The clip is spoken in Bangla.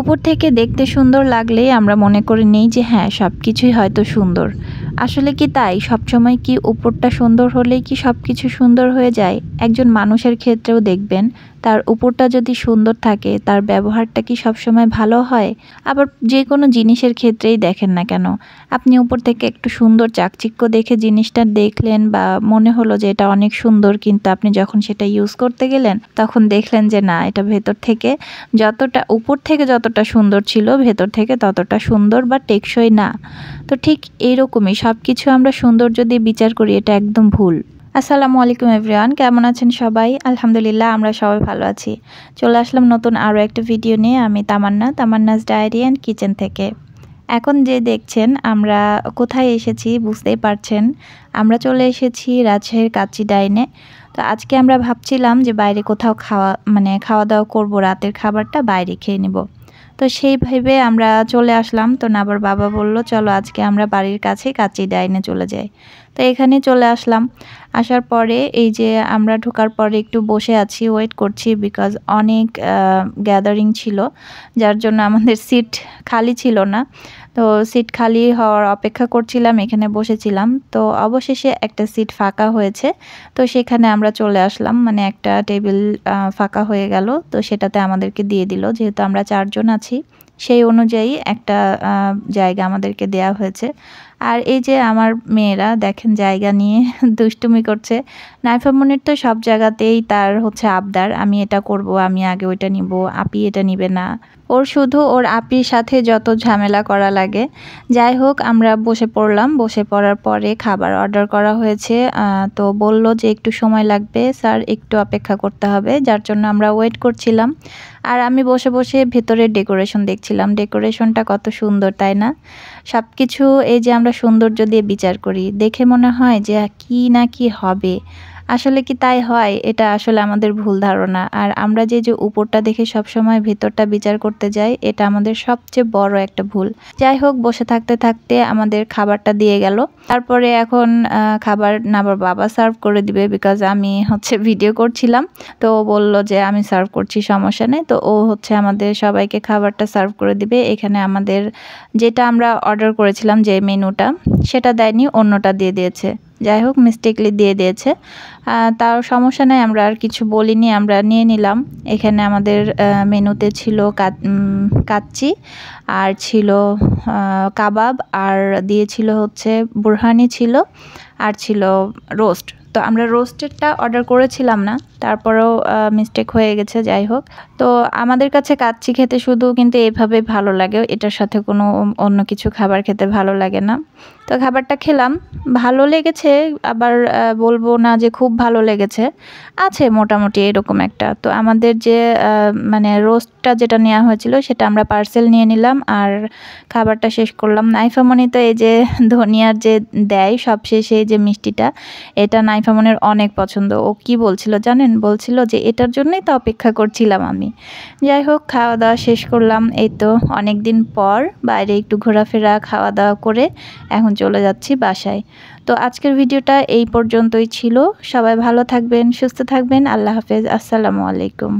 উপর থেকে দেখতে সুন্দর লাগলেই আমরা মনে করে নেই যে হ্যাঁ সবকিছুই হয়তো সুন্দর। আসলে কি তাই? সবসময় কি উপরটা সুন্দর হলেই কি সবকিছু সুন্দর হয়ে যায়? একজন মানুষের ক্ষেত্রেও দেখবেন তার উপরটা যদি সুন্দর থাকে তার ব্যবহারটা কি সবসময় ভালো হয়? আবার যেকোনো জিনিসের ক্ষেত্রেই দেখেন না কেন, আপনি উপর থেকে একটু সুন্দর চাকচিক্য দেখে জিনিসটা দেখলেন বা মনে হলো যে এটা অনেক সুন্দর, কিন্তু আপনি যখন সেটা ইউজ করতে গেলেন তখন দেখলেন যে না, এটা ভেতর থেকে যতটা উপর থেকে যতটা সুন্দর ছিল ভেতর থেকে ততটা সুন্দর বা টেকসই না। তো ঠিক এইরকমই সবকিছু আমরা সৌন্দর্য দিয়ে বিচার করি, এটা একদম ভুল। আসসালামু আলাইকুম এভরিওয়ান, কেমন আছেন সবাই? আলহামদুলিল্লাহ আমরা সবাই ভালো আছি। চলে আসলাম নতুন আরও একটা ভিডিও নিয়ে। আমি তামান্নাস ডায়েরি অ্যান্ড কিচেন থেকে। এখন যে দেখছেন আমরা কোথায় এসেছি বুঝতেই পারছেন। আমরা চলে এসেছি রাজশাহীর কাচ্চি ডাইনে। তো আজকে আমরা ভাবছিলাম যে বাইরে কোথাও খাওয়া দাওয়া করব, রাতের খাবারটা বাইরে খেয়ে নিব। তো সেই ভেবে আমরা চলে আসলাম। তো নাবার বাবা বলল চলো আজকে আমরা বাড়ির কাছে কাচ্চি ডাইনে চলে যাই। তো এখানে চলে আসলাম। আসার পরে এই যে আমরা ঢোকার পরে একটু বসে আছি, ওয়েট করছি, বিকজ অনেক গ্যাদারিং ছিল, যার জন্য আমাদের সিট খালি ছিল না। তো সিট খালি হওয়ার অপেক্ষা করছিলাম, এখানে বসেছিলাম। তো অবশেষে একটা সিট ফাঁকা হয়েছে, তো সেখানে আমরা চলে আসলাম। মানে একটা টেবিল ফাঁকা হয়ে গেল, তো সেটাতে আমাদেরকে দিয়ে দিল। যেহেতু আমরা 4 জন আছি সেই অনুযায়ী একটা জায়গা আমাদেরকে দেয়া হয়েছে। আর এই যে আমার মেয়েরা দেখেন জায়গা নিয়ে দুষ্টুমি করছে। নাইফা মুনির তো সব জায়গাতেই তার হচ্ছে আবদার, আমি এটা করব, আমি আগে ওইটা নিব, আপি এটা নিবে না। ওর শুধু ওর আপির সাথে যত ঝামেলা করা লাগে। যাই হোক আমরা বসে পড়লাম। বসে পড়ার পরে খাবার অর্ডার করা হয়েছে। তো বলল যে একটু সময় লাগবে স্যার, একটু অপেক্ষা করতে হবে, যার জন্য আমরা ওয়েট করছিলাম। আর আমি বসে বসে ভেতরের ডেকোরেশন দেখছিলাম। ডেকোরেশনটা কত সুন্দর, তাই না? সব কিছু এই যে আমরা সৌন্দর্য দিয়ে বিচার করি, দেখে মনে হয় যে কি না কি হবে। আসলে কি তাই হয়? এটা আসলে আমাদের ভুল ধারণা। আর আমরা যে উপরটা দেখে সবসময় ভেতরটা বিচার করতে যাই, এটা আমাদের সবচেয়ে বড় একটা ভুল। যাই হোক, বসে থাকতে থাকতে আমাদের খাবারটা দিয়ে গেল। তারপরে এখন খাবার নাবার বাবা সার্ভ করে দিবে, বিকজ আমি হচ্ছে ভিডিও করছিলাম। তো বলল যে আমি সার্ভ করছি, সমস্যা নেই। তো ও হচ্ছে আমাদের সবাইকে খাবারটা সার্ভ করে দিবে। এখানে আমাদের যেটা আমরা অর্ডার করেছিলাম যে মেনুটা, সেটা দেয়নি, অন্যটা দিয়ে দিয়েছে। যাই হোক, মিস্টেকলি দিয়ে দিয়েছে। তার সমস্যা নেই, আমরা আর কিছু বলিনি, আমরা নিয়ে নিলাম। এখানে আমাদের মেনুতে ছিল কাচ্চি, আর ছিল কাবাব, আর দিয়েছিল হচ্ছে বুরহানি ছিল, আর ছিল রোস্ট। তো আমরা রোস্টেডটা অর্ডার করেছিলাম না, তারপরেও মিস্টেক হয়ে গেছে। যাই হোক, তো আমাদের কাছে কাচ্চি খেতে শুধু কিন্তু এভাবে ভালো লাগে, এটার সাথে কোনো অন্য কিছু খাবার খেতে ভালো লাগে না। তো খাবারটা খেলাম, ভালো লেগেছে, আবার বলবো না যে খুব ভালো লেগেছে, আছে মোটামুটি এরকম একটা। তো আমাদের যে মানে রোস্টটা যেটা নেওয়া হয়েছিল সেটা আমরা পার্সেল নিয়ে নিলাম, আর খাবারটা শেষ করলাম। নাইফামণি তো এই যে ধনিয়ার যে দেয় সবশেষে যে মিষ্টিটা, এটা নাইফামণির অনেক পছন্দ। ও কি বলছিল জানেন? বলছিল যে এটার জন্যই তো অপেক্ষা করছিলাম আমি। যাই হোক, খাওয়া দাওয়া শেষ করলাম। এই তো অনেক দিন পর বাইরে একটু ঘোরাফেরা খাওয়া দাওয়া করে এখন চলে যাচ্ছি বাসায়। তো আজকের ভিডিওটা এই পর্যন্তই ছিল। সবাই ভালো থাকবেন, সুস্থ থাকবেন। আল্লাহ হাফেজ, আসসালামু আলাইকুম।